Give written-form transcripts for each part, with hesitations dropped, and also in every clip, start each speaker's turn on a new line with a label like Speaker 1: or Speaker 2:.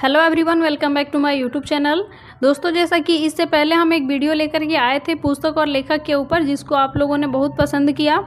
Speaker 1: Hello everyone, welcome back to my YouTube channel. दोस्तों, जैसा कि इससे पहले हम एक वीडियो लेकर के आए थे पुस्तक और लेखक के ऊपर, जिसको आप लोगों ने बहुत पसंद किया।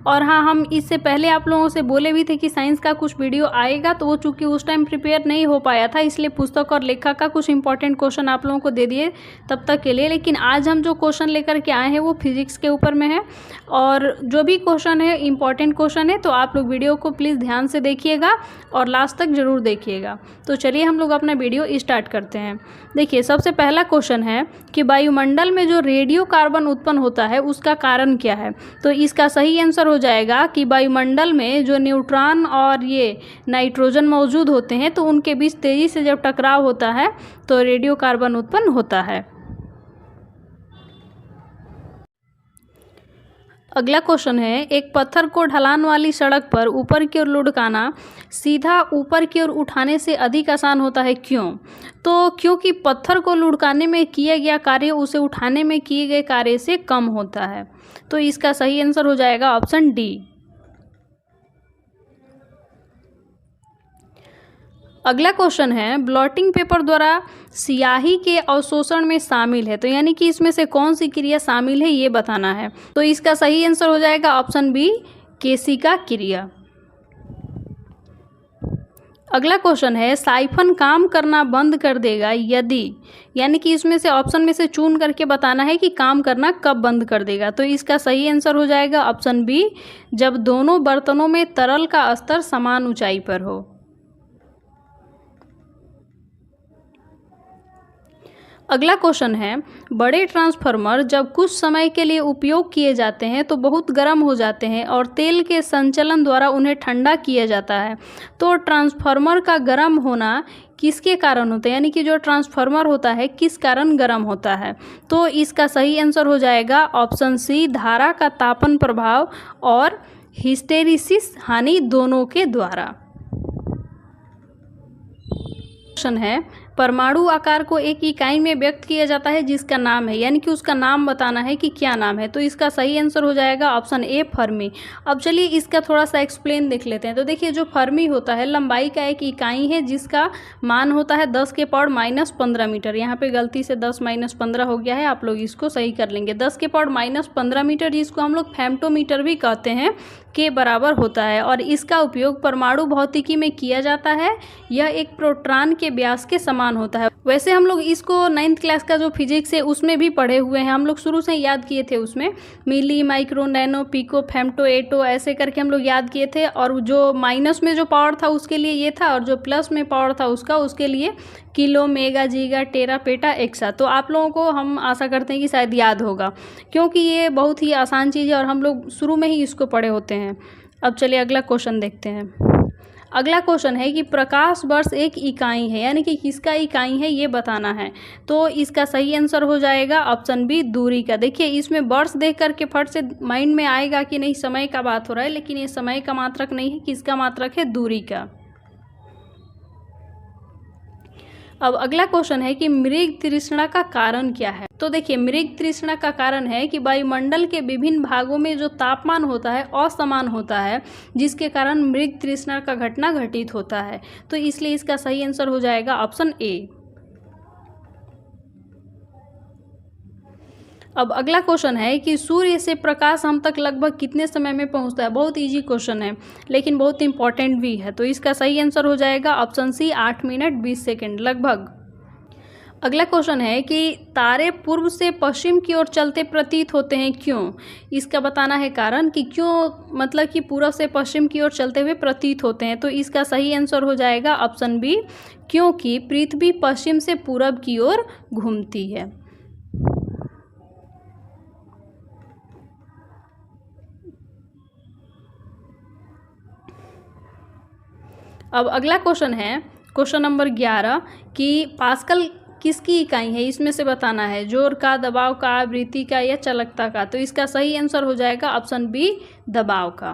Speaker 1: और हाँ, हम इससे पहले आप लोगों से बोले भी थे कि साइंस का कुछ वीडियो आएगा, तो वो चूँकि उस टाइम प्रिपेयर नहीं हो पाया था, इसलिए पुस्तक और लेखक का कुछ इंपॉर्टेंट क्वेश्चन आप लोगों को दे दिए तब तक के लिए। लेकिन आज हम जो क्वेश्चन लेकर के आए हैं वो फिजिक्स के ऊपर में है, और जो भी क्वेश्चन है इंपॉर्टेंट क्वेश्चन है, तो आप लोग वीडियो को प्लीज़ ध्यान से देखिएगा और लास्ट तक ज़रूर देखिएगा। तो चलिए हम लोग अपना वीडियो स्टार्ट करते हैं। देखिए, सबसे पहला क्वेश्चन है कि वायुमंडल में जो रेडियो कार्बन उत्पन्न होता है उसका कारण क्या है। तो इसका सही आंसर हो जाएगा कि वायुमंडल में जो न्यूट्रॉन और ये नाइट्रोजन मौजूद होते हैं, तो उनके बीच तेज़ी से जब टकराव होता है तो रेडियो कार्बन उत्पन्न होता है। अगला क्वेश्चन है, एक पत्थर को ढलान वाली सड़क पर ऊपर की ओर लुढ़काना सीधा ऊपर की ओर उठाने से अधिक आसान होता है, क्यों? तो क्योंकि पत्थर को लुढ़काने में किया गया कार्य उसे उठाने में किए गए कार्य से कम होता है। तो इसका सही आंसर हो जाएगा ऑप्शन डी। अगला क्वेश्चन है, ब्लॉटिंग पेपर द्वारा स्याही के अवशोषण में शामिल है, तो यानी कि इसमें से कौन सी क्रिया शामिल है ये बताना है। तो इसका सही आंसर हो जाएगा ऑप्शन बी, केशिका क्रिया। अगला क्वेश्चन है, साइफन काम करना बंद कर देगा यदि, यानी कि इसमें से ऑप्शन में से चुन करके बताना है कि काम करना कब बंद कर देगा। तो इसका सही आंसर हो जाएगा ऑप्शन बी, जब दोनों बर्तनों में तरल का स्तर समान ऊंचाई पर हो। अगला क्वेश्चन है, बड़े ट्रांसफार्मर जब कुछ समय के लिए उपयोग किए जाते हैं तो बहुत गर्म हो जाते हैं और तेल के संचलन द्वारा उन्हें ठंडा किया जाता है। तो ट्रांसफार्मर का गर्म होना किसके कारण होता है, यानी कि जो ट्रांसफार्मर होता है किस कारण गर्म होता है। तो इसका सही आंसर हो जाएगा ऑप्शन सी, धारा का तापन प्रभाव और हिस्टेरिसिस हानि दोनों के द्वारा। क्वेश्चन है, परमाणु आकार को एक इकाई में व्यक्त किया जाता है जिसका नाम है, यानी कि उसका नाम बताना है कि क्या नाम है। तो इसका सही आंसर हो जाएगा ऑप्शन ए, फर्मी। अब चलिए इसका थोड़ा सा एक्सप्लेन देख लेते हैं। तो देखिए, जो फर्मी होता है लंबाई का एक इकाई है जिसका मान होता है 10 के पावर -15 मीटर। यहाँ पे गलती से 10 - 15 हो गया है, आप लोग इसको सही कर लेंगे। 10 के पावर -15 मीटर, जिसको हम लोग फेम्टोमीटर भी कहते हैं, के बराबर होता है। और इसका उपयोग परमाणु भौतिकी में किया जाता है। यह एक प्रोटॉन के व्यास के समान होता है। वैसे हम लोग इसको 9th क्लास का जो फिजिक्स है उसमें भी पढ़े हुए हैं, हम लोग शुरू से याद किए थे। उसमें मिली, माइक्रो, नैनो, पिको, फेम्टो, एटो ऐसे करके हम लोग याद किए थे। और जो माइनस में जो पावर था उसके लिए ये था, और जो प्लस में पावर था उसके लिए किलो, मेगा, जीगा, टेरा, पेटा, एक्सा। तो आप लोगों को हम आशा करते हैं कि शायद याद होगा, क्योंकि ये बहुत ही आसान चीज़ है और हम लोग शुरू में ही इसको पढ़े होते हैं। अब चलिए अगला क्वेश्चन देखते हैं। अगला क्वेश्चन है कि प्रकाश वर्ष एक इकाई है, यानी कि किसका इकाई है ये बताना है। तो इसका सही आंसर हो जाएगा ऑप्शन बी, दूरी का। देखिए, इसमें वर्ष देख करके फट से माइंड में आएगा कि नहीं समय का बात हो रहा है, लेकिन ये समय का मात्रक नहीं है, किसका मात्रक है, दूरी का। अब अगला क्वेश्चन है कि मृग तृष्णा का कारण क्या है। तो देखिए, मृग तृष्णा का कारण है कि वायुमंडल के विभिन्न भागों में जो तापमान होता है असमान होता है, जिसके कारण मृग तृष्णा का घटना घटित होता है। तो इसलिए इसका सही आंसर हो जाएगा ऑप्शन ए। अब अगला क्वेश्चन है कि सूर्य से प्रकाश हम तक लगभग कितने समय में पहुंचता है। बहुत इजी क्वेश्चन है, लेकिन बहुत इंपॉर्टेंट भी है। तो इसका सही आंसर हो जाएगा ऑप्शन सी, 8 मिनट 20 सेकेंड लगभग। अगला क्वेश्चन है कि तारे पूर्व से पश्चिम की ओर चलते प्रतीत होते हैं, क्यों? इसका बताना है कारण कि क्यों, मतलब कि पूर्व से पश्चिम की ओर चलते हुए प्रतीत होते हैं। तो इसका सही आंसर हो जाएगा ऑप्शन बी, क्योंकि पृथ्वी पश्चिम से पूरब की ओर घूमती है। अब अगला क्वेश्चन है, क्वेश्चन नंबर 11, कि पास्कल किसकी इकाई है, इसमें से बताना है। जोर का, दबाव का, आवृत्ति का या चालकता का। तो इसका सही आंसर हो जाएगा ऑप्शन बी, दबाव का।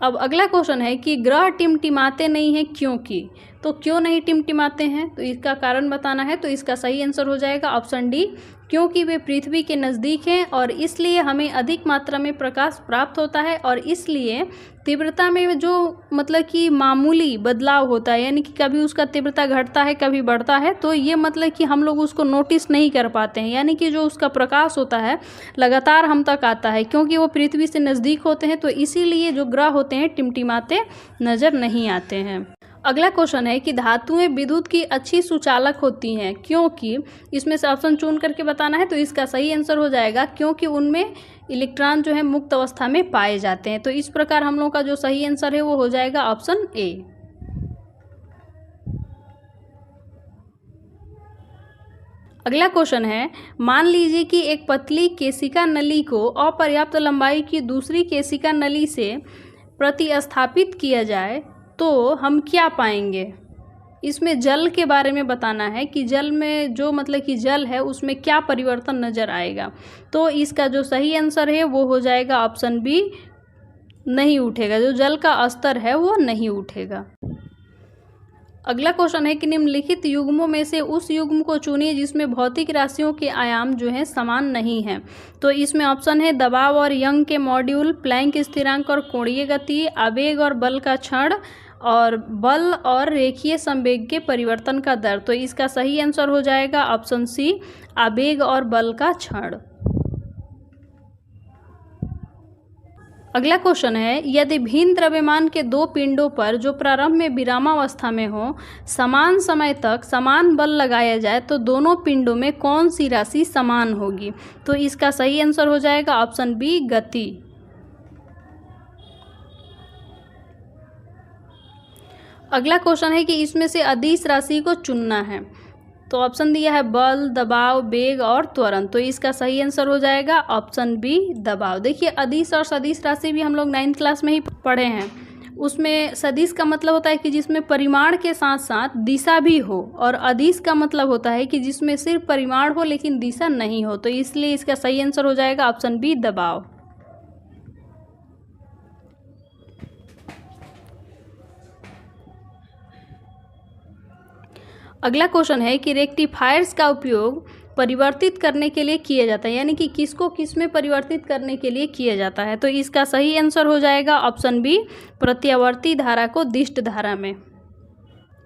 Speaker 1: अब अगला क्वेश्चन है कि ग्रह टिमटिमाते नहीं हैं, क्योंकि। तो क्यों नहीं टिमटिमाते हैं, तो इसका कारण बताना है। तो इसका सही आंसर हो जाएगा ऑप्शन डी, क्योंकि वे पृथ्वी के नज़दीक हैं और इसलिए हमें अधिक मात्रा में प्रकाश प्राप्त होता है और इसलिए तीव्रता में जो मतलब कि मामूली बदलाव होता है, यानी कि कभी उसका तीव्रता घटता है कभी बढ़ता है, तो ये मतलब कि हम लोग उसको नोटिस नहीं कर पाते हैं, यानी कि जो उसका प्रकाश होता है लगातार हम तक आता है, क्योंकि वो पृथ्वी से नज़दीक होते हैं। तो इसीलिए जो ग्रह होते हैं टिमटिमाते नज़र नहीं आते हैं। अगला क्वेश्चन है कि धातुएं विद्युत की अच्छी सुचालक होती हैं, क्योंकि इसमें से ऑप्शन चुन करके बताना है। तो इसका सही आंसर हो जाएगा क्योंकि उनमें इलेक्ट्रॉन जो है मुक्त अवस्था में पाए जाते हैं। तो इस प्रकार हम लोग का जो सही आंसर है वो हो जाएगा ऑप्शन ए। अगला क्वेश्चन है, मान लीजिए कि एक पतली केशिका नली को अपर्याप्त लंबाई की दूसरी केशिका नली से प्रतिस्थापित किया जाए तो हम क्या पाएंगे। इसमें जल के बारे में बताना है कि जल में जो मतलब कि जल है उसमें क्या परिवर्तन नज़र आएगा। तो इसका जो सही आंसर है वो हो जाएगा ऑप्शन बी, नहीं उठेगा, जो जल का स्तर है वो नहीं उठेगा। अगला क्वेश्चन है कि निम्नलिखित युग्मों में से उस युग्म को चुनिए जिसमें भौतिक राशियों के आयाम जो हैं समान नहीं हैं। तो इसमें ऑप्शन है दबाव और यंग के मॉड्यूल, प्लैंक स्थिरांक और कोणीय गति, आवेग और बल का क्षण, और बल और रेखीय संवेग के परिवर्तन का दर। तो इसका सही आंसर हो जाएगा ऑप्शन सी, आवेग और बल का क्षण। अगला क्वेश्चन है, यदि भिन्न द्रव्यमान के दो पिंडों पर जो प्रारंभ में विरामावस्था में हो समान समय तक समान बल लगाया जाए तो दोनों पिंडों में कौन सी राशि समान होगी। तो इसका सही आंसर हो जाएगा ऑप्शन बी, गति। अगला क्वेश्चन है कि इसमें से अदिश राशि को चुनना है। तो ऑप्शन दिया है बल, दबाव, वेग और त्वरण। तो इसका सही आंसर हो जाएगा ऑप्शन बी, दबाव। देखिए अदिश और सदिश राशि भी हम लोग 9th क्लास में ही पढ़े हैं। उसमें सदिश का मतलब होता है कि जिसमें परिमाण के साथ साथ दिशा भी हो, और अदिश का मतलब होता है कि जिसमें सिर्फ परिमाण हो लेकिन दिशा नहीं हो। तो इसलिए इसका सही आंसर हो जाएगा ऑप्शन बी, दबाव। अगला क्वेश्चन है कि रेक्टिफायर्स का उपयोग परिवर्तित करने के लिए किया जाता है, यानी कि किसको किस में परिवर्तित करने के लिए किया जाता है। तो इसका सही आंसर हो जाएगा ऑप्शन बी, प्रत्यावर्ती धारा को दिष्ट धारा में।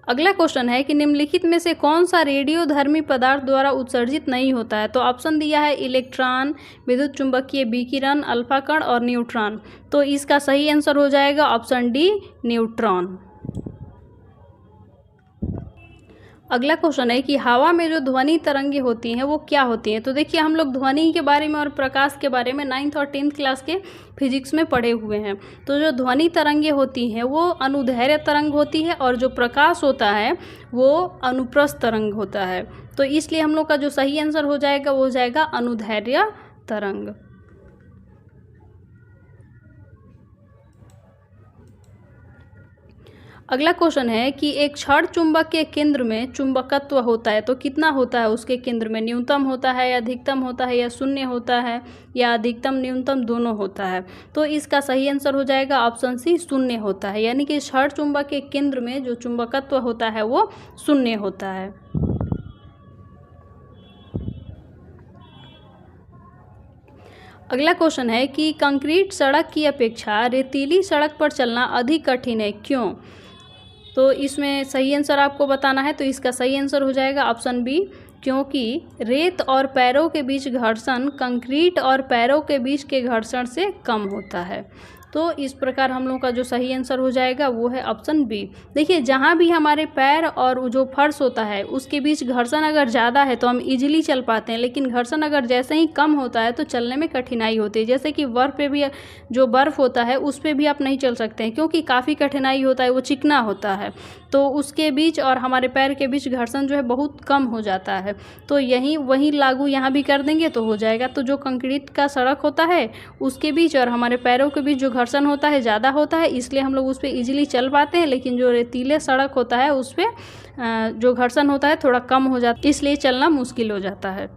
Speaker 1: अगला क्वेश्चन है कि निम्नलिखित में से कौन सा रेडियोधर्मी पदार्थ द्वारा उत्सर्जित नहीं होता है। तो ऑप्शन दिया है इलेक्ट्रॉन, विद्युत चुंबकीय विकिरण, अल्फा कण और न्यूट्रॉन। तो इसका सही आंसर हो जाएगा ऑप्शन डी, न्यूट्रॉन। अगला क्वेश्चन है कि हवा में जो ध्वनि तरंगे होती हैं वो क्या होती हैं। तो देखिए हम लोग ध्वनि के बारे में और प्रकाश के बारे में 9th और 10th क्लास के फिजिक्स में पढ़े हुए हैं। तो जो ध्वनि तरंगे होती हैं वो अनुदैर्घ्य तरंग होती है और जो प्रकाश होता है वो अनुप्रस्थ तरंग होता है। तो इसलिए हम लोग का जो सही आंसर हो जाएगा वो हो जाएगा अनुदैर्घ्य तरंग। अगला क्वेश्चन है कि एक क्षण चुंबक के केंद्र में चुंबकत्व होता है तो कितना होता है उसके केंद्र में, न्यूनतम होता है या अधिकतम होता है या शून्य होता है या अधिकतम न्यूनतम दोनों होता है। तो इसका सही आंसर हो जाएगा ऑप्शन सी, शून्य होता है, यानी कि क्षण चुंबक के केंद्र में जो चुंबकत्व होता है वो शून्य होता है। अगला क्वेश्चन है कि कंक्रीट सड़क की अपेक्षा रेतीली सड़क पर चलना अधिक कठिन है, क्यों। तो इसमें सही आंसर आपको बताना है। तो इसका सही आंसर हो जाएगा ऑप्शन बी, क्योंकि रेत और पैरों के बीच घर्षण कंक्रीट और पैरों के बीच के घर्षण से कम होता है। तो इस प्रकार हम लोग का जो सही आंसर हो जाएगा वो है ऑप्शन बी। देखिए जहाँ भी हमारे पैर और जो फर्श होता है उसके बीच घर्षण अगर ज़्यादा है तो हम इजीली चल पाते हैं, लेकिन घर्षण अगर जैसे ही कम होता है तो चलने में कठिनाई होती है। जैसे कि बर्फ़ पे भी जो बर्फ़ होता है उस पर भी आप नहीं चल सकते हैं क्योंकि काफ़ी कठिनाई होता है, वो चिकना होता है। तो उसके बीच और हमारे पैर के बीच घर्षण जो है बहुत कम हो जाता है। तो वही लागू यहाँ भी कर देंगे तो हो जाएगा। तो जो कंक्रीट का सड़क होता है उसके बीच और हमारे पैरों के बीच जो घर्षण होता है ज़्यादा होता है, इसलिए हम लोग उस पर ईजिली चल पाते हैं। लेकिन जो रेतीले सड़क होता है उस पर जो घर्षण होता है थोड़ा कम हो जाता है, इसलिए चलना मुश्किल हो जाता है।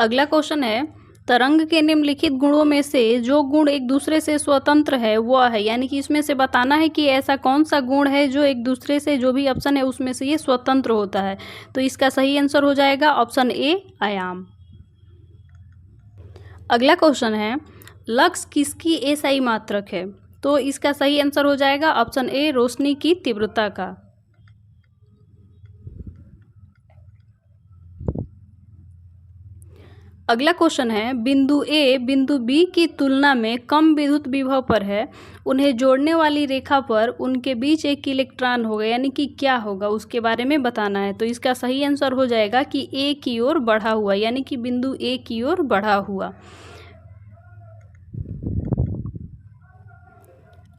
Speaker 1: अगला क्वेश्चन है, तरंग के निम्नलिखित गुणों में से जो गुण एक दूसरे से स्वतंत्र है वह है, यानी कि इसमें से बताना है कि ऐसा कौन सा गुण है जो एक दूसरे से, जो भी ऑप्शन है उसमें से ये स्वतंत्र होता है। तो इसका सही आंसर हो जाएगा ऑप्शन ए, आयाम। अगला क्वेश्चन है, लक्स किसकी एसआई मात्रक है? तो इसका सही आंसर हो जाएगा ऑप्शन ए, रोशनी की तीव्रता का। अगला क्वेश्चन है, बिंदु ए बिंदु बी की तुलना में कम विद्युत विभव पर है, उन्हें जोड़ने वाली रेखा पर उनके बीच एक इलेक्ट्रॉन होगा, यानी कि क्या होगा उसके बारे में बताना है। तो इसका सही आंसर हो जाएगा कि ए की ओर बढ़ा हुआ, यानी कि बिंदु ए की ओर बढ़ा हुआ।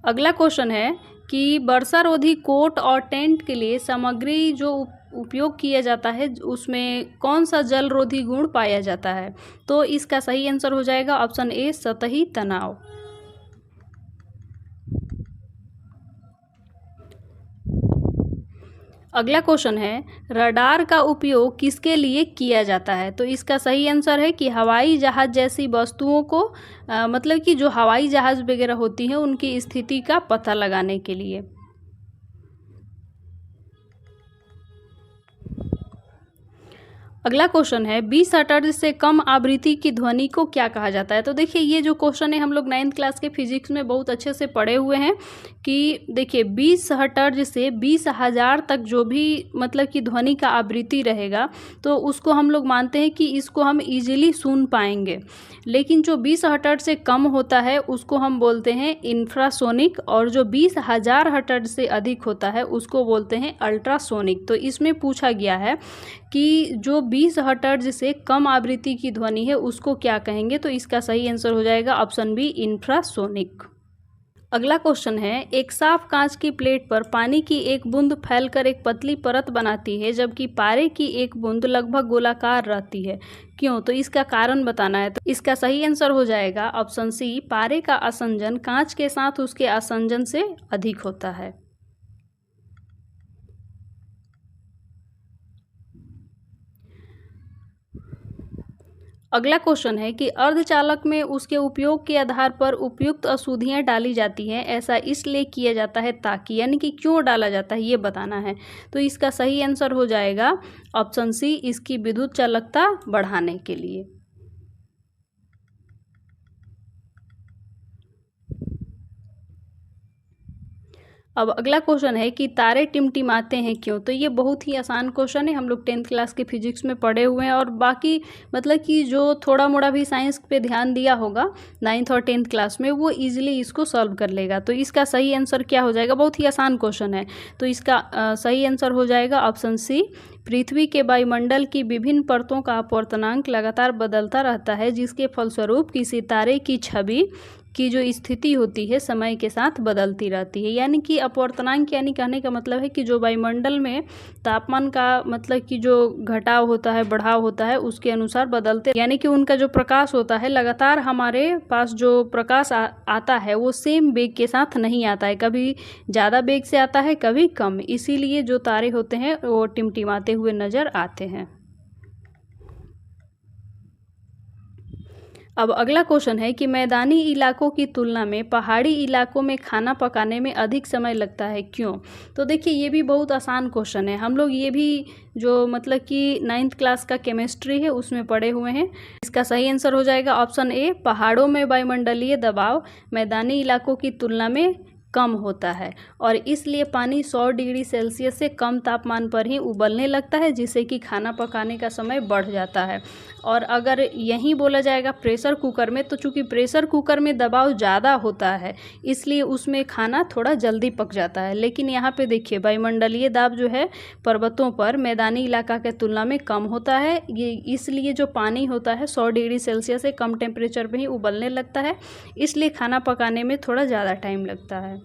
Speaker 1: अगला क्वेश्चन है कि वर्षारोधी कोट और टेंट के लिए सामग्री जो उपयोग किया जाता है उसमें कौन सा जल रोधी गुण पाया जाता है? तो इसका सही आंसर हो जाएगा ऑप्शन ए, सतही तनाव। अगला क्वेश्चन है, रडार का उपयोग किसके लिए किया जाता है? तो इसका सही आंसर है कि हवाई जहाज जैसी वस्तुओं को मतलब कि जो हवाई जहाज वगैरह होती हैं उनकी स्थिति का पता लगाने के लिए। अगला क्वेश्चन है, 20 हर्ट्ज से कम आवृत्ति की ध्वनि को क्या कहा जाता है? तो देखिए ये जो क्वेश्चन है हम लोग 9th क्लास के फिजिक्स में बहुत अच्छे से पढ़े हुए हैं कि देखिए 20 हर्ट्ज से 20,000 तक जो भी मतलब कि ध्वनि का आवृत्ति रहेगा तो उसको हम लोग मानते हैं कि इसको हम इजीली सुन पाएंगे, लेकिन जो 20 हर्ट्ज से कम होता है उसको हम बोलते हैं इंफ्रासोनिक, और जो 20,000 हर्ट्ज से अधिक होता है उसको बोलते हैं अल्ट्रासोनिक। तो इसमें पूछा गया है कि जो 20 हर्ट्ज से कम आवृत्ति की ध्वनि है उसको क्या कहेंगे? तो इसका सही आंसर हो जाएगा ऑप्शन बी, इंफ्रासोनिक। अगला क्वेश्चन है, एक साफ कांच की प्लेट पर पानी की एक बूंद फैलकर एक पतली परत बनाती है जबकि पारे की एक बूंद लगभग गोलाकार रहती है, क्यों? तो इसका कारण बताना है। तो इसका सही आंसर हो जाएगा ऑप्शन सी, पारे का आसंजन कांच के साथ उसके आसंजन से अधिक होता है। अगला क्वेश्चन है कि अर्धचालक में उसके उपयोग के आधार पर उपयुक्त अशुद्धियाँ डाली जाती हैं, ऐसा इसलिए किया जाता है ताकि, यानी कि क्यों डाला जाता है ये बताना है। तो इसका सही आंसर हो जाएगा ऑप्शन सी, इसकी विद्युत चालकता बढ़ाने के लिए। अब अगला क्वेश्चन है कि तारे टिमटिमाते हैं क्यों? तो ये बहुत ही आसान क्वेश्चन है, हम लोग 10th क्लास के फिजिक्स में पढ़े हुए हैं, और बाकी मतलब कि जो थोड़ा मोड़ा भी साइंस पे ध्यान दिया होगा 9th और 10th क्लास में वो इजीली इसको सॉल्व कर लेगा। तो इसका सही आंसर क्या हो जाएगा? बहुत ही आसान क्वेश्चन है, तो इसका सही आंसर हो जाएगा ऑप्शन सी, पृथ्वी के वायुमंडल की विभिन्न परतों का अपवर्तनांक लगातार बदलता रहता है जिसके फलस्वरूप किसी तारे की छवि की जो स्थिति होती है समय के साथ बदलती रहती है। यानी कि अपवर्तनांक यानी कहने का मतलब है कि जो वायुमंडल में तापमान का मतलब कि जो घटाव होता है, बढ़ाव होता है, उसके अनुसार बदलते, यानी कि उनका जो प्रकाश होता है लगातार हमारे पास जो प्रकाश आता है वो सेम वेग के साथ नहीं आता है, कभी ज़्यादा वेग से आता है कभी कम, इसीलिए जो तारे होते हैं वो टिमटिमाते हुए नज़र आते हैं। अब अगला क्वेश्चन है कि मैदानी इलाकों की तुलना में पहाड़ी इलाकों में खाना पकाने में अधिक समय लगता है, क्यों? तो देखिए ये भी बहुत आसान क्वेश्चन है, हम लोग ये भी जो मतलब कि 9th क्लास का केमिस्ट्री है उसमें पढ़े हुए हैं। इसका सही आंसर हो जाएगा ऑप्शन ए, पहाड़ों में वायुमंडलीय दबाव मैदानी इलाकों की तुलना में कम होता है और इसलिए पानी 100 डिग्री सेल्सियस से कम तापमान पर ही उबलने लगता है, जिससे कि खाना पकाने का समय बढ़ जाता है। और अगर यहीं बोला जाएगा प्रेशर कुकर में, तो चूंकि प्रेशर कुकर में दबाव ज़्यादा होता है इसलिए उसमें खाना थोड़ा जल्दी पक जाता है, लेकिन यहाँ पे देखिए वायुमंडलीय दाब जो है पर्वतों पर मैदानी इलाका के तुलना में कम होता है, ये इसलिए जो पानी होता है 100 डिग्री सेल्सियस से कम टेम्परेचर पर ही उबलने लगता है, इसलिए खाना पकाने में थोड़ा ज़्यादा टाइम लगता है।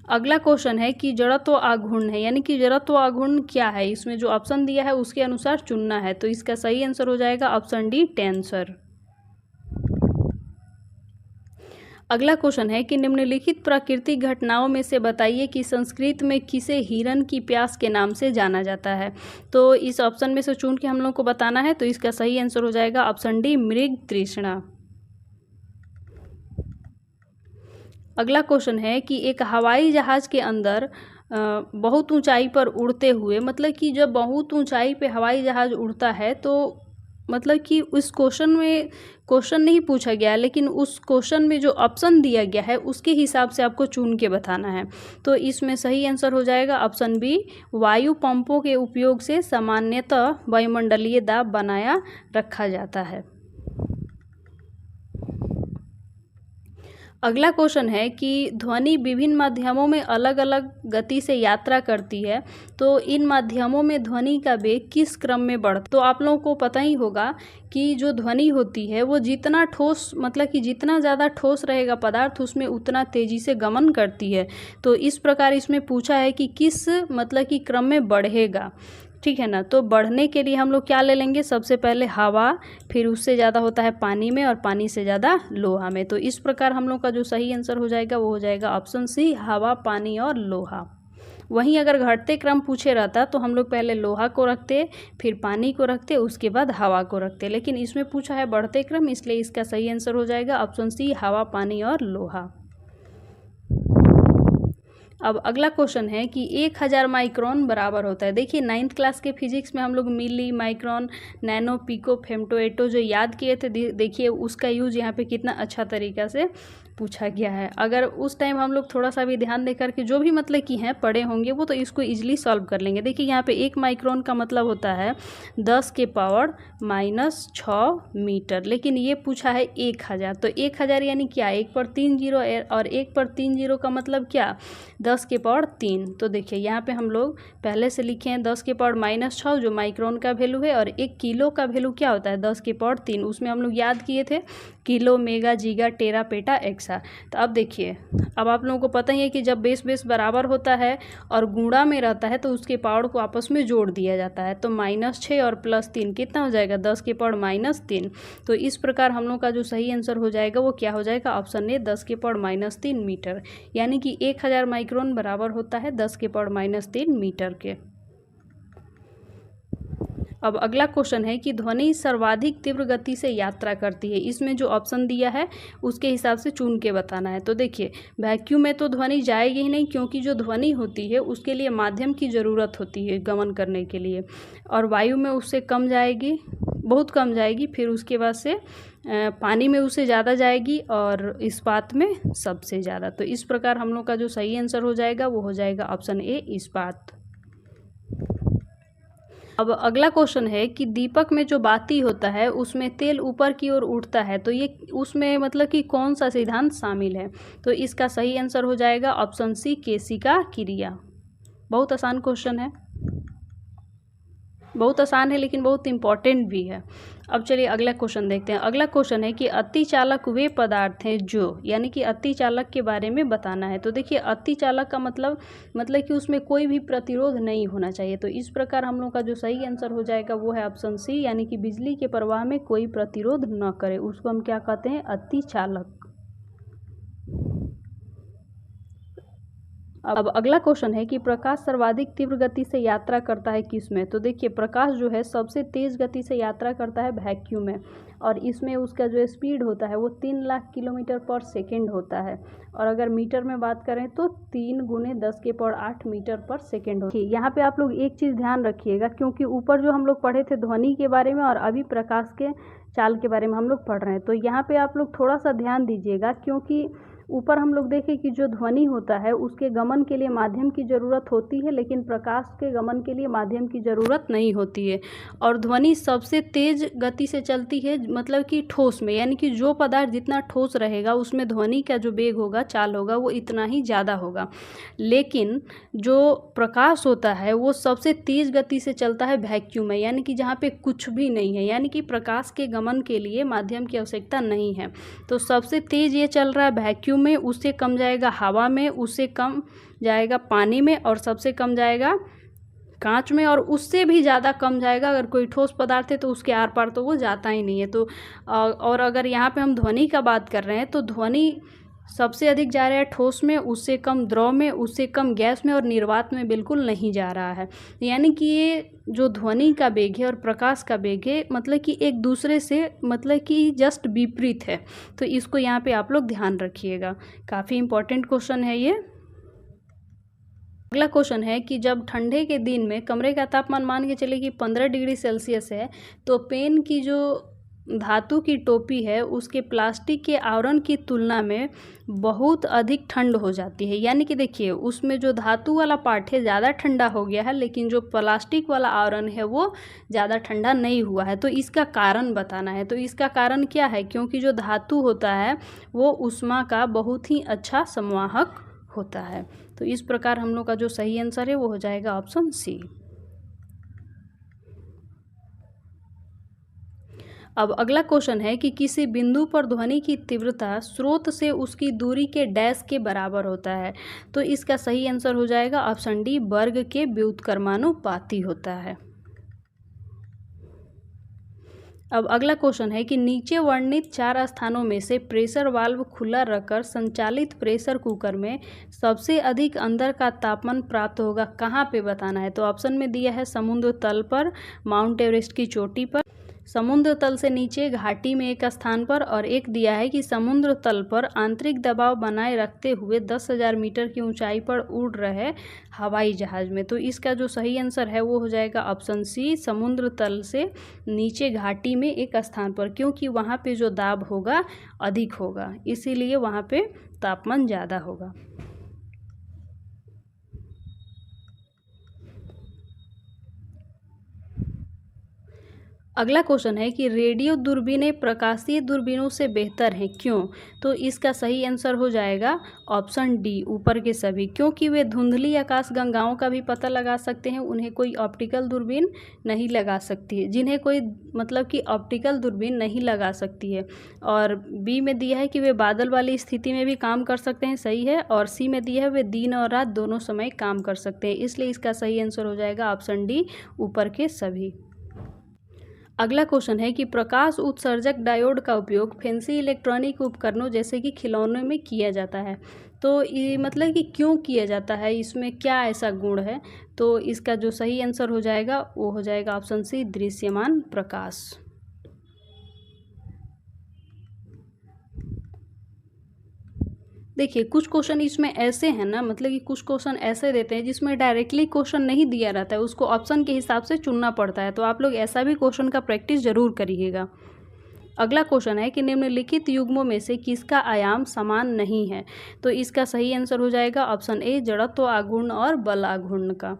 Speaker 1: अगला क्वेश्चन है कि जड़त्व आघूर्ण है, यानी कि जड़त्व आघूर्ण क्या है? इसमें जो ऑप्शन दिया है उसके अनुसार चुनना है, तो इसका सही आंसर हो जाएगा ऑप्शन डी, टेंसर। अगला क्वेश्चन है कि निम्नलिखित प्राकृतिक घटनाओं में से बताइए कि संस्कृत में किसे हिरन की प्यास के नाम से जाना जाता है। तो इस ऑप्शन में से चुन के हम लोग को बताना है। तो इसका सही आंसर हो जाएगा ऑप्शन डी, मृग तृष्णा। अगला क्वेश्चन है कि एक हवाई जहाज के अंदर बहुत ऊंचाई पर उड़ते हुए, मतलब कि जब बहुत ऊंचाई पे हवाई जहाज उड़ता है तो मतलब कि उस क्वेश्चन में क्वेश्चन नहीं पूछा गया, लेकिन उस क्वेश्चन में जो ऑप्शन दिया गया है उसके हिसाब से आपको चुन के बताना है। तो इसमें सही आंसर हो जाएगा ऑप्शन बी, वायु पंपों के उपयोग से सामान्यतः वायुमंडलीय दाब बनाया रखा जाता है। अगला क्वेश्चन है कि ध्वनि विभिन्न माध्यमों में अलग अलग गति से यात्रा करती है, तो इन माध्यमों में ध्वनि का वेग किस क्रम में बढ़ता है। तो आप लोगों को पता ही होगा कि जो ध्वनि होती है वो जितना ठोस, मतलब कि जितना ज़्यादा ठोस रहेगा पदार्थ उसमें उतना तेज़ी से गमन करती है। तो इस प्रकार इसमें पूछा है कि किस मतलब कि क्रम में बढ़ेगा, ठीक है ना। तो बढ़ने के लिए हम लोग क्या ले लेंगे, सबसे पहले हवा, फिर उससे ज़्यादा होता है पानी में, और पानी से ज़्यादा लोहा में। तो इस प्रकार हम लोग का जो सही आंसर हो जाएगा वो हो जाएगा ऑप्शन सी, हवा, पानी और लोहा। वहीं अगर घटते क्रम पूछे रहता तो हम लोग पहले लोहा को रखते, फिर पानी को रखते, उसके बाद हवा को रखते, लेकिन इसमें पूछा है बढ़ते क्रम, इसलिए इसका सही आंसर हो जाएगा ऑप्शन सी, हवा, पानी और लोहा। अब अगला क्वेश्चन है कि 1000 माइक्रोन बराबर होता है। देखिए 9th क्लास के फिजिक्स में हम लोग मिली, माइक्रोन, नैनो, पिको, फेम्टोएटो जो याद किए थे, देखिए उसका यूज़ यहाँ पे कितना अच्छा तरीक़ा से पूछा गया है। अगर उस टाइम हम लोग थोड़ा सा भी ध्यान देकर के जो भी मतलब कि हैं पढ़े होंगे वो तो इसको ईजिली सॉल्व कर लेंगे। देखिए यहाँ पे 1 माइक्रोन का मतलब होता है 10 के पावर -6 मीटर, लेकिन ये पूछा है 1000, तो 1000 यानी क्या, 1 पर 3 जीरो, और 1 पर 3 जीरो का मतलब क्या, 10 के पावर 3। तो देखिए यहाँ पे हम लोग पहले से लिखे हैं 10 के पावर -6 जो माइक्रोन का वैल्यू है, और 1 किलो का वैल्यू क्या होता है, 10 के पावर 3। उसमें हम लोग याद किए थे किलो, मेगा, जीगा, टेरा, पेटा, एक्सा। तो अब देखिए, अब आप लोगों को पता ही है कि जब बेस बराबर होता है और गुणा में रहता है तो उसके पावर को आपस में जोड़ दिया जाता है। तो -6 और +3 कितना हो जाएगा, 10 के पावर -3। तो इस प्रकार हम लोग का जो सही आंसर हो जाएगा वो क्या हो जाएगा, ऑप्शन ए, 10 के पावर -3 मीटर, यानी कि 1000 माइक्रोन बराबर होता है 10 के पावर -3 मीटर के। अब अगला क्वेश्चन है कि ध्वनि सर्वाधिक तीव्र गति से यात्रा करती है। इसमें जो ऑप्शन दिया है उसके हिसाब से चुन के बताना है। तो देखिए वैक्यूम में तो ध्वनि जाएगी ही नहीं, क्योंकि जो ध्वनि होती है उसके लिए माध्यम की ज़रूरत होती है गमन करने के लिए, और वायु में उससे कम जाएगी, बहुत कम जाएगी, फिर उसके बाद से पानी में उससे ज़्यादा जाएगी, और इस्पात में सबसे ज़्यादा। तो इस प्रकार हम लोग का जो सही आंसर हो जाएगा वो हो जाएगा ऑप्शन ए, इस्पात। अब अगला क्वेश्चन है कि दीपक में जो बाती होता है उसमें तेल ऊपर की ओर उठता है, तो ये उसमें मतलब कि कौन सा सिद्धांत शामिल है। तो इसका सही आंसर हो जाएगा ऑप्शन सी, केशिका क्रिया। बहुत आसान क्वेश्चन है, बहुत आसान है लेकिन बहुत इम्पॉर्टेंट भी है। अब चलिए अगला क्वेश्चन देखते हैं। अगला क्वेश्चन है कि अतिचालक वे पदार्थ हैं जो, यानी कि अतिचालक के बारे में बताना है। तो देखिए अतिचालक का मतलब कि उसमें कोई भी प्रतिरोध नहीं होना चाहिए। तो इस प्रकार हम लोग का जो सही आंसर हो जाएगा वो है ऑप्शन सी, यानी कि बिजली के प्रवाह में कोई प्रतिरोध न करे, उसको हम क्या कहते हैं, अतिचालक। अब अगला क्वेश्चन है कि प्रकाश सर्वाधिक तीव्र गति से यात्रा करता है किसमें। तो देखिए प्रकाश जो है सबसे तेज़ गति से यात्रा करता है वैक्यूम में, और इसमें उसका जो स्पीड होता है वो 3 लाख किलोमीटर पर सेकेंड होता है, और अगर मीटर में बात करें तो 3 × 10 के पावर 8 मीटर पर सेकेंड होती है। यहाँ पे आप लोग एक चीज़ ध्यान रखिएगा, क्योंकि ऊपर जो हम लोग पढ़े थे ध्वनि के बारे में और अभी प्रकाश के चाल के बारे में हम लोग पढ़ रहे हैं, तो यहाँ पे आप लोग थोड़ा सा ध्यान दीजिएगा, क्योंकि ऊपर हम लोग देखें कि जो ध्वनि होता है उसके गमन के लिए माध्यम की ज़रूरत होती है, लेकिन प्रकाश के गमन के लिए माध्यम की ज़रूरत नहीं होती है। और ध्वनि सबसे तेज़ गति से चलती है मतलब कि ठोस में, यानी कि जो पदार्थ जितना ठोस रहेगा उसमें ध्वनि का जो वेग होगा, चाल होगा, वो इतना ही ज़्यादा होगा। लेकिन जो प्रकाश होता है वो सबसे तेज़ गति से चलता है वैक्यूम में, यानी कि जहाँ पे कुछ भी नहीं है, यानी कि प्रकाश के गमन के लिए माध्यम की आवश्यकता नहीं है। तो सबसे तेज़ ये चल रहा है वैक्यूम में, उससे कम जाएगा हवा में, उससे कम जाएगा पानी में, और सबसे कम जाएगा कांच में, और उससे भी ज़्यादा कम जाएगा अगर कोई ठोस पदार्थ है तो उसके आर पार तो वो जाता ही नहीं है। तो और अगर यहाँ पे हम ध्वनि का बात कर रहे हैं तो ध्वनि सबसे अधिक जा रहा है ठोस में, उससे कम द्रव में, उससे कम गैस में और निर्वात में बिल्कुल नहीं जा रहा है। यानी कि ये जो ध्वनि का वेग है और प्रकाश का वेग है मतलब कि एक दूसरे से मतलब कि जस्ट विपरीत है। तो इसको यहाँ पे आप लोग ध्यान रखिएगा, काफ़ी इंपॉर्टेंट क्वेश्चन है ये। अगला क्वेश्चन है कि जब ठंडे के दिन में कमरे का तापमान मान के चलिए कि 15 डिग्री सेल्सियस है, तो पेन की जो धातु की टोपी है उसके प्लास्टिक के आवरण की तुलना में बहुत अधिक ठंड हो जाती है। यानी कि देखिए उसमें जो धातु वाला पार्ट है ज़्यादा ठंडा हो गया है, लेकिन जो प्लास्टिक वाला आवरण है वो ज़्यादा ठंडा नहीं हुआ है। तो इसका कारण बताना है। तो इसका कारण क्या है? क्योंकि जो धातु होता है वो ऊष्मा का बहुत ही अच्छा संवाहक होता है। तो इस प्रकार हम लोग का जो सही आंसर है वो हो जाएगा ऑप्शन सी। अब अगला क्वेश्चन है कि किसी बिंदु पर ध्वनि की तीव्रता स्रोत से उसकी दूरी के डैश के बराबर होता है। तो इसका सही आंसर हो जाएगा ऑप्शन डी, वर्ग के व्युत्क्रमानुपाती होता है। अब अगला क्वेश्चन है कि नीचे वर्णित 4 स्थानों में से प्रेशर वाल्व खुला रखकर संचालित प्रेशर कुकर में सबसे अधिक अंदर का तापमान प्राप्त होगा कहाँ पे बताना है। तो ऑप्शन में दिया है समुद्र तल पर, माउंट एवरेस्ट की चोटी पर, समुद्र तल से नीचे घाटी में एक स्थान पर, और एक दिया है कि समुद्र तल पर आंतरिक दबाव बनाए रखते हुए 10,000 मीटर की ऊंचाई पर उड़ रहे हवाई जहाज में। तो इसका जो सही आंसर है वो हो जाएगा ऑप्शन सी, समुद्र तल से नीचे घाटी में एक स्थान पर, क्योंकि वहाँ पे जो दाब होगा अधिक होगा, इसीलिए वहाँ पे तापमान ज़्यादा होगा। अगला क्वेश्चन है कि रेडियो दूरबीनें प्रकाशीय दूरबीनों से बेहतर हैं, क्यों? तो इसका सही आंसर हो जाएगा ऑप्शन डी, ऊपर के सभी, क्योंकि वे धुंधली आकाश गंगाओं का भी पता लगा सकते हैं। उन्हें कोई ऑप्टिकल दूरबीन नहीं लगा सकती है, जिन्हें कोई मतलब कि ऑप्टिकल दूरबीन नहीं लगा सकती है। और बी में दिया है कि वे बादल वाली स्थिति में भी काम कर सकते हैं, सही है। और सी में दिया है वे दिन और रात दोनों समय काम कर सकते हैं, इसलिए इसका सही आंसर हो जाएगा ऑप्शन डी, ऊपर के सभी। अगला क्वेश्चन है कि प्रकाश उत्सर्जक डायोड का उपयोग फैंसी इलेक्ट्रॉनिक उपकरणों जैसे कि खिलौनों में किया जाता है। तो ये मतलब कि क्यों किया जाता है, इसमें क्या ऐसा गुण है? तो इसका जो सही आंसर हो जाएगा वो हो जाएगा ऑप्शन सी, दृश्यमान प्रकाश। देखिए कुछ क्वेश्चन इसमें ऐसे हैं ना, मतलब कि कुछ क्वेश्चन ऐसे देते हैं जिसमें डायरेक्टली क्वेश्चन नहीं दिया रहता है, उसको ऑप्शन के हिसाब से चुनना पड़ता है। तो आप लोग ऐसा भी क्वेश्चन का प्रैक्टिस जरूर करिएगा। अगला क्वेश्चन है कि निम्नलिखित युग्मों में से किसका आयाम समान नहीं है। तो इसका सही आंसर हो जाएगा ऑप्शन ए, जड़त्व आघूर्ण और बल आघूर्ण का।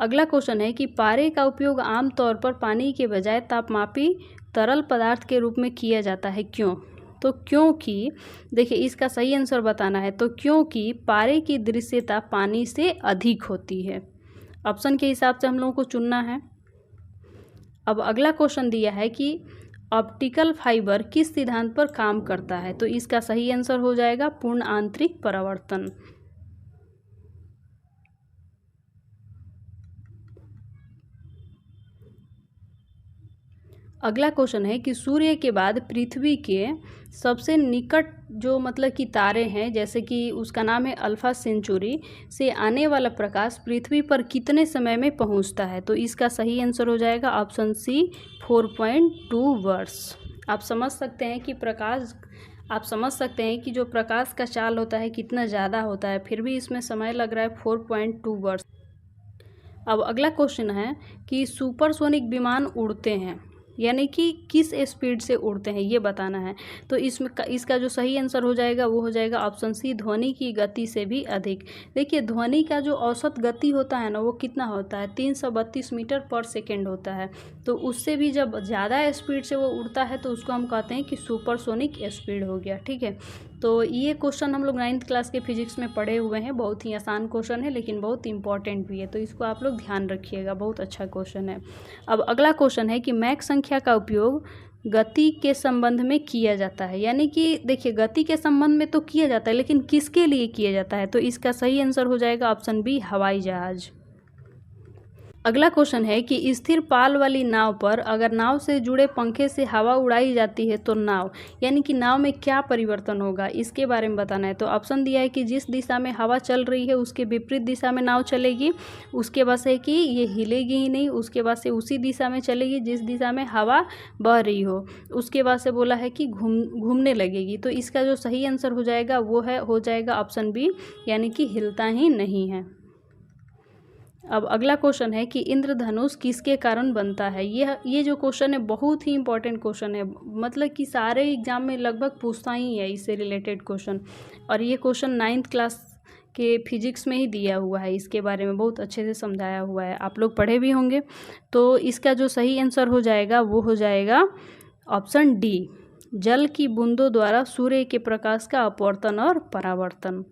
Speaker 1: अगला क्वेश्चन है कि पारे का उपयोग आमतौर पर पानी के बजाय तापमापी तरल पदार्थ के रूप में किया जाता है, क्यों? तो क्योंकि देखिए इसका सही आंसर बताना है। तो क्योंकि पारे की दृश्यता पानी से अधिक होती है। ऑप्शन के हिसाब से हम लोगों को चुनना है। अब अगला क्वेश्चन दिया है कि ऑप्टिकल फाइबर किस सिद्धांत पर काम करता है। तो इसका सही आंसर हो जाएगा पूर्ण आंतरिक परावर्तन। अगला क्वेश्चन है कि सूर्य के बाद पृथ्वी के सबसे निकट जो मतलब कि तारे हैं, जैसे कि उसका नाम है अल्फा सेंचुरी, से आने वाला प्रकाश पृथ्वी पर कितने समय में पहुंचता है। तो इसका सही आंसर हो जाएगा ऑप्शन सी, 4.2 वर्ष। आप समझ सकते हैं कि जो प्रकाश का चाल होता है कितना ज़्यादा होता है, फिर भी इसमें समय लग रहा है 4.2 वर्ष। अब अगला क्वेश्चन है कि सुपरसोनिक विमान उड़ते हैं, यानी कि किस स्पीड से उड़ते हैं, ये बताना है। तो इसका जो सही आंसर हो जाएगा वो हो जाएगा ऑप्शन सी, ध्वनि की गति से भी अधिक। देखिए ध्वनि का जो औसत गति होता है ना वो कितना होता है, 332 मीटर पर सेकेंड होता है। तो उससे भी जब ज़्यादा स्पीड से वो उड़ता है तो उसको हम कहते हैं कि सुपरसोनिक स्पीड हो गया, ठीक है। तो ये क्वेश्चन हम लोग 9th क्लास के फिजिक्स में पढ़े हुए हैं। बहुत ही आसान क्वेश्चन है लेकिन बहुत इंपॉर्टेंट भी है, तो इसको आप लोग ध्यान रखिएगा, बहुत अच्छा क्वेश्चन है। अब अगला क्वेश्चन है कि मैक संख्या का उपयोग गति के संबंध में किया जाता है। यानी कि देखिए गति के संबंध में तो किया जाता है, लेकिन किसके लिए किया जाता है। तो इसका सही आंसर हो जाएगा ऑप्शन बी, हवाई जहाज। अगला क्वेश्चन है कि स्थिर पाल वाली नाव पर अगर नाव से जुड़े पंखे से हवा उड़ाई जाती है तो नाव यानी कि नाव में क्या परिवर्तन होगा, इसके बारे में बताना है। तो ऑप्शन दिया है कि जिस दिशा में हवा चल रही है उसके विपरीत दिशा में नाव चलेगी, उसके बाद से कि ये हिलेगी ही नहीं, उसके बाद से उसी दिशा में चलेगी जिस दिशा में हवा बह रही हो, उसके बाद से बोला है कि घूमने लगेगी। तो इसका जो सही आंसर हो जाएगा वो हो जाएगा ऑप्शन बी, यानी कि हिलता ही नहीं है। अब अगला क्वेश्चन है कि इंद्रधनुष किसके कारण बनता है। ये जो क्वेश्चन है बहुत ही इंपॉर्टेंट क्वेश्चन है, मतलब कि सारे एग्जाम में लगभग पूछता ही है इससे रिलेटेड क्वेश्चन, और ये क्वेश्चन 9th क्लास के फिजिक्स में ही दिया हुआ है, इसके बारे में बहुत अच्छे से समझाया हुआ है, आप लोग पढ़े भी होंगे। तो इसका जो सही आंसर हो जाएगा वो हो जाएगा ऑप्शन डी, जल की बूंदों द्वारा सूर्य के प्रकाश का अपवर्तन और परावर्तन।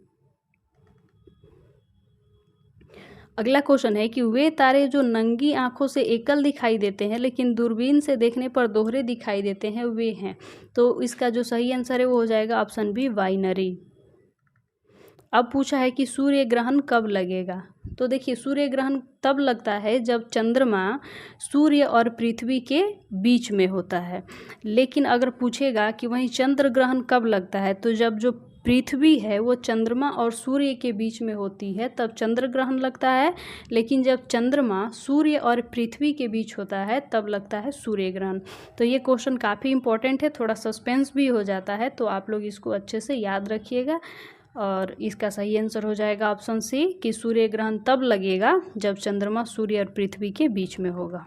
Speaker 1: अगला क्वेश्चन है कि वे तारे जो नंगी आंखों से एकल दिखाई देते हैं लेकिन दूरबीन से देखने पर दोहरे दिखाई देते हैं वे हैं। तो इसका जो सही आंसर है वो हो जाएगा ऑप्शन बी, बाइनरी। अब पूछा है कि सूर्य ग्रहण कब लगेगा। तो देखिए सूर्य ग्रहण तब लगता है जब चंद्रमा सूर्य और पृथ्वी के बीच में होता है, लेकिन अगर पूछेगा कि वहीं चंद्र ग्रहण कब लगता है, तो जब जो पृथ्वी है वो चंद्रमा और सूर्य के बीच में होती है तब चंद्र ग्रहण लगता है, लेकिन जब चंद्रमा सूर्य और पृथ्वी के बीच होता है तब लगता है सूर्य ग्रहण। तो ये क्वेश्चन काफ़ी इंपॉर्टेंट है, थोड़ा सस्पेंस भी हो जाता है, तो आप लोग इसको अच्छे से याद रखिएगा। और इसका सही आंसर हो जाएगा ऑप्शन सी कि सूर्य ग्रहण तब लगेगा जब चंद्रमा सूर्य और पृथ्वी के बीच में होगा।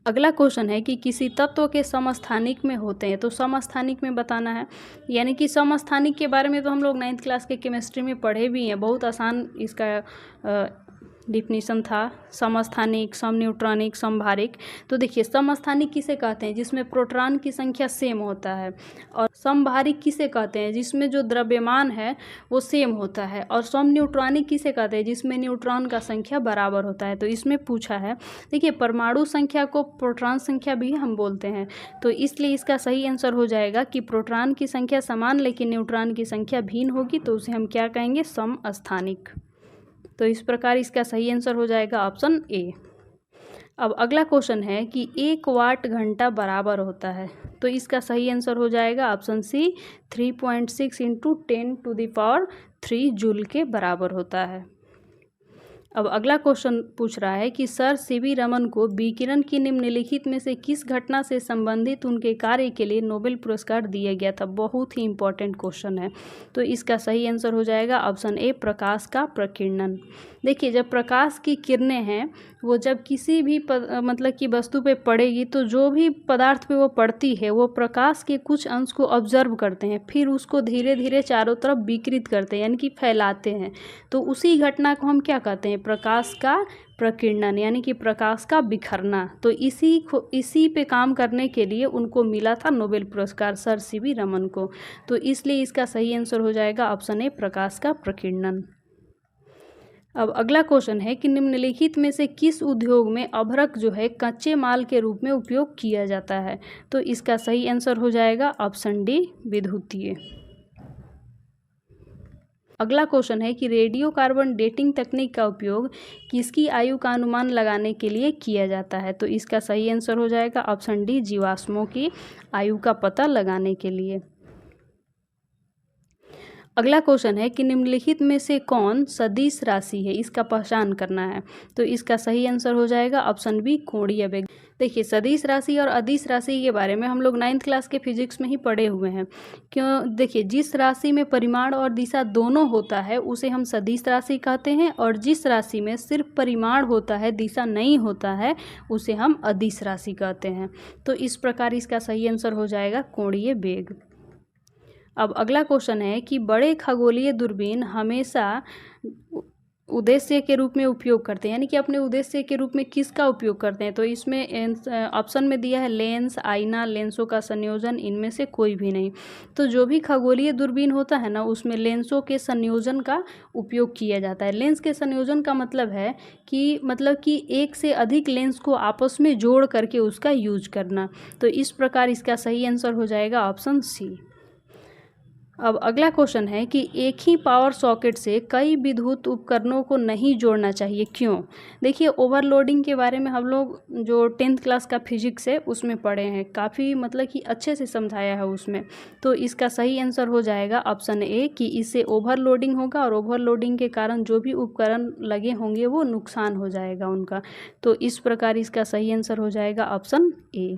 Speaker 1: अगला क्वेश्चन है कि किसी तत्व के समस्थानिक में होते हैं, तो समस्थानिक में बताना है, यानी कि समस्थानिक के बारे में तो हम लोग 9th क्लास के केमिस्ट्री में पढ़े भी हैं, बहुत आसान इसका डिफिनीशन था, समस्थानिक, समन्यूट्रॉनिक, समभारिक। तो देखिए समस्थानिक किसे कहते हैं, जिसमें प्रोटॉन की संख्या सेम होता है, और समभारिक किसे कहते हैं, जिसमें जो द्रव्यमान है वो सेम होता है, और समन्यूट्रॉनिक किसे कहते हैं, जिसमें न्यूट्रॉन का संख्या बराबर होता है। तो इसमें पूछा है, देखिए परमाणु संख्या को प्रोटॉन संख्या भी हम बोलते हैं, तो इसलिए इसका सही आंसर हो जाएगा कि प्रोटॉन की संख्या समान लेकिन न्यूट्रॉन की संख्या भिन्न होगी, तो उसे हम क्या कहेंगे, समस्थानिक। तो इस प्रकार इसका सही आंसर हो जाएगा ऑप्शन ए। अब अगला क्वेश्चन है कि 1 वाट घंटा बराबर होता है, तो इसका सही आंसर हो जाएगा ऑप्शन सी, 3.6 × 10⁻³ जूल के बराबर होता है। अब अगला क्वेश्चन पूछ रहा है कि सर सीवी रमन को विकिरण की निम्नलिखित में से किस घटना से संबंधित उनके कार्य के लिए नोबेल पुरस्कार दिया गया था। बहुत ही इंपॉर्टेंट क्वेश्चन है, तो इसका सही आंसर हो जाएगा ऑप्शन ए, प्रकाश का प्रकीर्णन। देखिए जब प्रकाश की किरणें हैं वो जब किसी भी मतलब कि वस्तु पे पड़ेगी, तो जो भी पदार्थ पे वो पड़ती है वो प्रकाश के कुछ अंश को ऑब्जर्व करते हैं, फिर उसको धीरे धीरे चारों तरफ विकृत करते हैं, यानी कि फैलाते हैं। तो उसी घटना को हम क्या कहते हैं, प्रकाश का प्रकीर्णन, यानी कि प्रकाश का बिखरना। तो इसी पे काम करने के लिए उनको मिला था नोबेल पुरस्कार, सर सीवी रमन को। तो इसलिए इसका सही आंसर हो जाएगा ऑप्शन ए, प्रकाश का प्रकीर्णन। अब अगला क्वेश्चन है कि निम्नलिखित में से किस उद्योग में अभ्रक जो है कच्चे माल के रूप में उपयोग किया जाता है। तो इसका सही आंसर हो जाएगा ऑप्शन डी, विद्युतीय। अगला क्वेश्चन है कि रेडियो कार्बन डेटिंग तकनीक का उपयोग किसकी आयु का अनुमान लगाने के लिए किया जाता है। तो इसका सही आंसर हो जाएगा ऑप्शन डी, जीवाश्मों की आयु का पता लगाने के लिए। अगला क्वेश्चन है कि निम्नलिखित में से कौन सदिश राशि है, इसका पहचान करना है। तो इसका सही आंसर हो जाएगा ऑप्शन बी, कोणीय वेग। देखिए सदिश राशि और अदिश राशि के बारे में हम लोग 9th क्लास के फिजिक्स में ही पढ़े हुए हैं। क्यों, देखिए जिस राशि में परिमाण और दिशा दोनों होता है उसे हम सदिश राशि कहते हैं, और जिस राशि में सिर्फ परिमाण होता है दिशा नहीं होता है उसे हम अदिश राशि कहते हैं। तो इस प्रकार इसका सही आंसर हो जाएगा कोणीय वेग। अब अगला क्वेश्चन है कि बड़े खगोलीय दूरबीन हमेशा उद्देश्य के रूप में उपयोग करते हैं, यानी कि अपने उद्देश्य के रूप में किसका उपयोग करते हैं। तो इसमें ऑप्शन में दिया है लेंस, आईना, लेंसों का संयोजन, इनमें से कोई भी नहीं। तो जो भी खगोलीय दूरबीन होता है ना उसमें लेंसों के संयोजन का उपयोग किया जाता है। लेंस के संयोजन का मतलब है कि एक से अधिक लेंस को आपस में जोड़ करके उसका यूज करना। तो इस प्रकार इसका सही आंसर हो जाएगा ऑप्शन सी। अब अगला क्वेश्चन है कि एक ही पावर सॉकेट से कई विद्युत उपकरणों को नहीं जोड़ना चाहिए, क्यों? देखिए, ओवरलोडिंग के बारे में हम लोग जो 10th क्लास का फिजिक्स है उसमें पढ़े हैं, काफ़ी मतलब कि अच्छे से समझाया है उसमें। तो इसका सही आंसर हो जाएगा ऑप्शन ए कि इससे ओवरलोडिंग होगा और ओवरलोडिंग के कारण जो भी उपकरण लगे होंगे वो नुकसान हो जाएगा उनका। तो इस प्रकार इसका सही आंसर हो जाएगा ऑप्शन ए।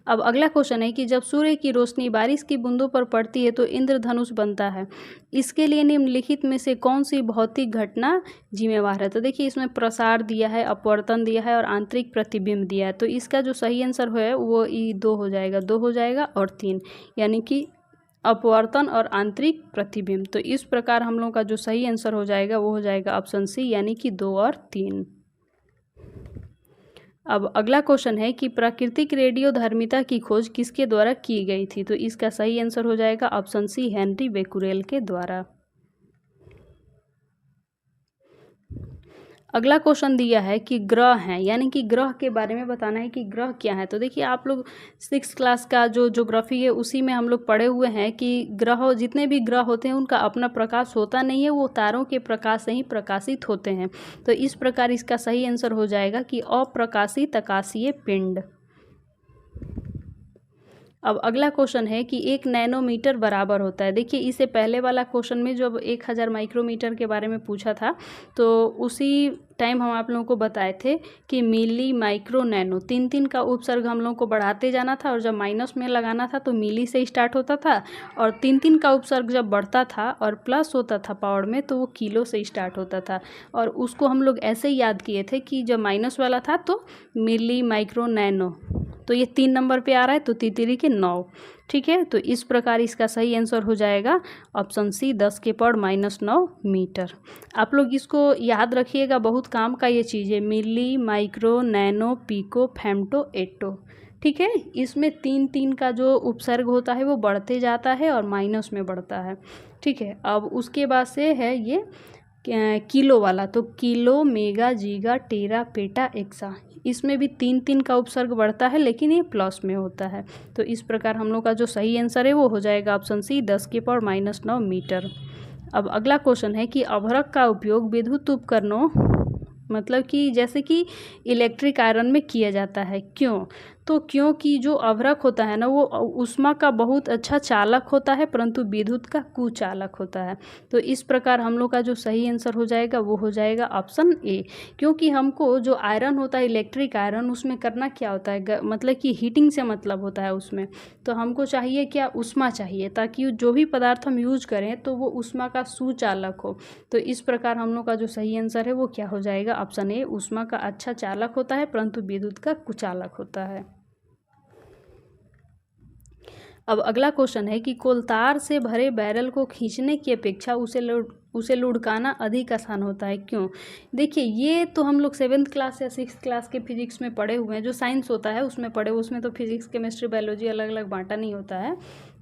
Speaker 1: अब अगला क्वेश्चन है कि जब सूर्य की रोशनी बारिश की बूंदों पर पड़ती है तो इंद्रधनुष बनता है। इसके लिए निम्नलिखित में से कौन सी भौतिक घटना जिम्मेवार है? तो देखिए, इसमें प्रसार दिया है, अपवर्तन दिया है और आंतरिक प्रतिबिंब दिया है। तो इसका जो सही आंसर है वो ई 2 हो जाएगा, 2 हो जाएगा और 3, यानी कि अपवर्तन और आंतरिक प्रतिबिंब। तो इस प्रकार हम लोग का जो सही आंसर हो जाएगा वो हो जाएगा ऑप्शन सी, यानी कि 2 और 3। अब अगला क्वेश्चन है कि प्राकृतिक रेडियोधर्मिता की खोज किसके द्वारा की गई थी? तो इसका सही आंसर हो जाएगा ऑप्शन सी, हेनरी बेकुरेल के द्वारा। अगला क्वेश्चन दिया है कि ग्रह हैं, यानी कि ग्रह के बारे में बताना है कि ग्रह क्या है। तो देखिए, आप लोग 6th क्लास का जो ज्योग्राफी है उसी में हम लोग पढ़े हुए हैं कि ग्रह, जितने भी ग्रह होते हैं उनका अपना प्रकाश होता नहीं है, वो तारों के प्रकाश से ही प्रकाशित होते हैं। तो इस प्रकार इसका सही आंसर हो जाएगा कि अप्रकाशित आकाशीय पिंड। अब अगला क्वेश्चन है कि 1 नैनोमीटर बराबर होता है। देखिए, इससे पहले वाला क्वेश्चन में जब 1000 माइक्रोमीटर के बारे में पूछा था तो उसी टाइम हम आप लोगों को बताए थे कि मिली, माइक्रो, नैनो, 3 का उपसर्ग हम लोगों को बढ़ाते जाना था और जब माइनस में लगाना था तो मिली से स्टार्ट होता था और 3 का उपसर्ग जब बढ़ता था और प्लस होता था पावर में तो वो किलो से स्टार्ट होता था। और उसको हम लोग ऐसे ही याद किए थे कि जब माइनस वाला था तो मिली, माइक्रो, नैनो, तो ये 3 नंबर पे आ रहा है तो 3 के 9। ठीक है, तो इस प्रकार इसका सही आंसर हो जाएगा ऑप्शन सी, 10 के पावर -9 मीटर। आप लोग इसको याद रखिएगा, बहुत काम का ये चीज़ है, मिली, माइक्रो, नैनो, पिको, फेम्टो, एटो। ठीक है, इसमें 3 का जो उपसर्ग होता है वो बढ़ते जाता है और माइनस में बढ़ता है। ठीक है, अब उसके बाद से है ये किलो वाला, तो किलो, मेगा, जीगा, टेरा, पेटा, एक्सा, इसमें भी 3 का उपसर्ग बढ़ता है लेकिन ये प्लस में होता है। तो इस प्रकार हम लोग का जो सही आंसर है वो हो जाएगा ऑप्शन सी, 10 के पावर -9 मीटर। अब अगला क्वेश्चन है कि अभ्रक का उपयोग विद्युत उपकरणों, मतलब कि जैसे कि इलेक्ट्रिक आयरन में किया जाता है, क्यों? तो क्योंकि जो अभ्रक होता है ना वो ऊष्मा का बहुत अच्छा चालक होता है परंतु विद्युत का कुचालक होता है। तो इस प्रकार हम लोग का जो सही आंसर हो जाएगा वो हो जाएगा ऑप्शन ए, क्योंकि हमको जो आयरन होता है, इलेक्ट्रिक आयरन, उसमें करना क्या होता है, मतलब कि हीटिंग से मतलब होता है उसमें। तो हमको चाहिए क्या, ऊष्मा चाहिए, ताकि जो भी पदार्थ हम यूज करें तो वो ऊष्मा का सुचालक हो। तो इस प्रकार हम लोग का जो सही आंसर है वो क्या हो जाएगा, ऑप्शन ए, ऊष्मा का अच्छा चालक होता है परंतु विद्युत का कुचालक होता है। अब अगला क्वेश्चन है कि कोलतार से भरे बैरल को खींचने की अपेक्षा उसे लुढ़काना अधिक आसान होता है, क्यों? देखिए, ये तो हम लोग 7th क्लास या 6th क्लास के फिजिक्स में पढ़े हुए हैं, जो साइंस होता है उसमें पढ़े, उसमें तो फिजिक्स, केमिस्ट्री, बायोलॉजी अलग अलग बांटा नहीं होता है,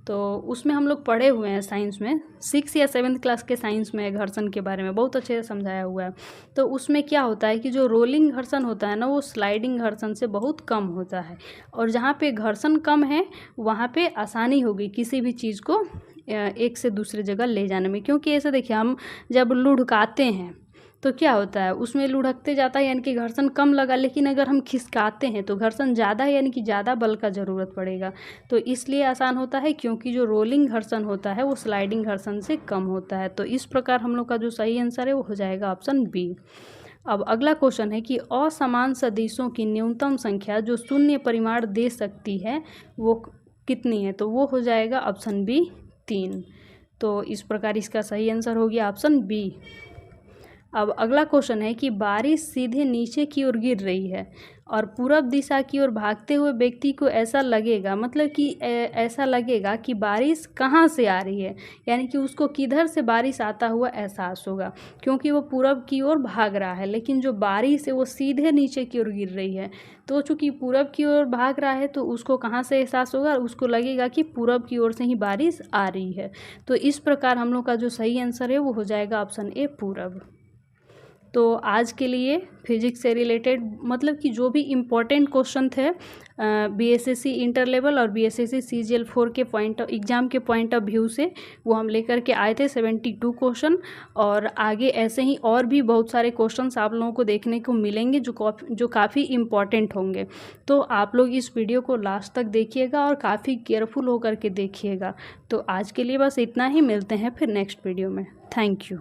Speaker 1: तो उसमें हम लोग पढ़े हुए हैं साइंस में। 6 या 7th क्लास के साइंस में घर्षण के बारे में बहुत अच्छे से समझाया हुआ है। तो उसमें क्या होता है कि जो रोलिंग घर्षण होता है ना वो स्लाइडिंग घर्षण से बहुत कम होता है, और जहाँ पे घर्षण कम है वहाँ पे आसानी होगी किसी भी चीज़ को एक से दूसरे जगह ले जाने में। क्योंकि ऐसे देखिए, हम जब लुढ़काते हैं तो क्या होता है, उसमें लुढ़कते जाता है यानी कि घर्षण कम लगा, लेकिन अगर हम खिसकाते हैं तो घर्षण ज़्यादा है यानी कि ज़्यादा बल का ज़रूरत पड़ेगा। तो इसलिए आसान होता है क्योंकि जो रोलिंग घर्षण होता है वो स्लाइडिंग घर्षण से कम होता है। तो इस प्रकार हम लोग का जो सही आंसर है वो हो जाएगा ऑप्शन बी। अब अगला क्वेश्चन है कि असमान सदिशों की न्यूनतम संख्या जो शून्य परिमाण दे सकती है वो कितनी है? तो वो हो जाएगा ऑप्शन बी, 3। तो इस प्रकार इसका सही आंसर हो गया ऑप्शन बी। अब अगला क्वेश्चन है कि बारिश सीधे नीचे की ओर गिर रही है और पूरब दिशा की ओर भागते हुए व्यक्ति को ऐसा लगेगा, मतलब कि ऐसा लगेगा कि बारिश कहाँ से आ रही है, यानी कि उसको किधर से बारिश आता हुआ एहसास होगा, क्योंकि वो पूरब की ओर भाग रहा है लेकिन जो बारिश है वो सीधे नीचे की ओर गिर रही है। तो चूँकि पूरब की ओर भाग रहा है तो उसको कहाँ से एहसास होगा, उसको लगेगा कि पूरब की ओर से ही बारिश आ रही है। तो इस प्रकार हम लोग का जो सही आंसर है वो हो जाएगा ऑप्शन ए, पूरब। तो आज के लिए फिजिक्स से रिलेटेड मतलब कि जो भी इम्पोर्टेंट क्वेश्चन थे बीएसएससी इंटर लेवल और बीएसएससी सीजीएल 4 के एग्ज़ाम के पॉइंट ऑफ व्यू से वो हम लेकर के आए थे 72 क्वेश्चन। और आगे ऐसे ही और भी बहुत सारे क्वेश्चंस आप लोगों को देखने को मिलेंगे जो काफ़ी इम्पॉर्टेंट होंगे। तो आप लोग इस वीडियो को लास्ट तक देखिएगा और काफ़ी केयरफुल होकर के देखिएगा। तो आज के लिए बस इतना ही, मिलते हैं फिर नेक्स्ट वीडियो में। Thank you.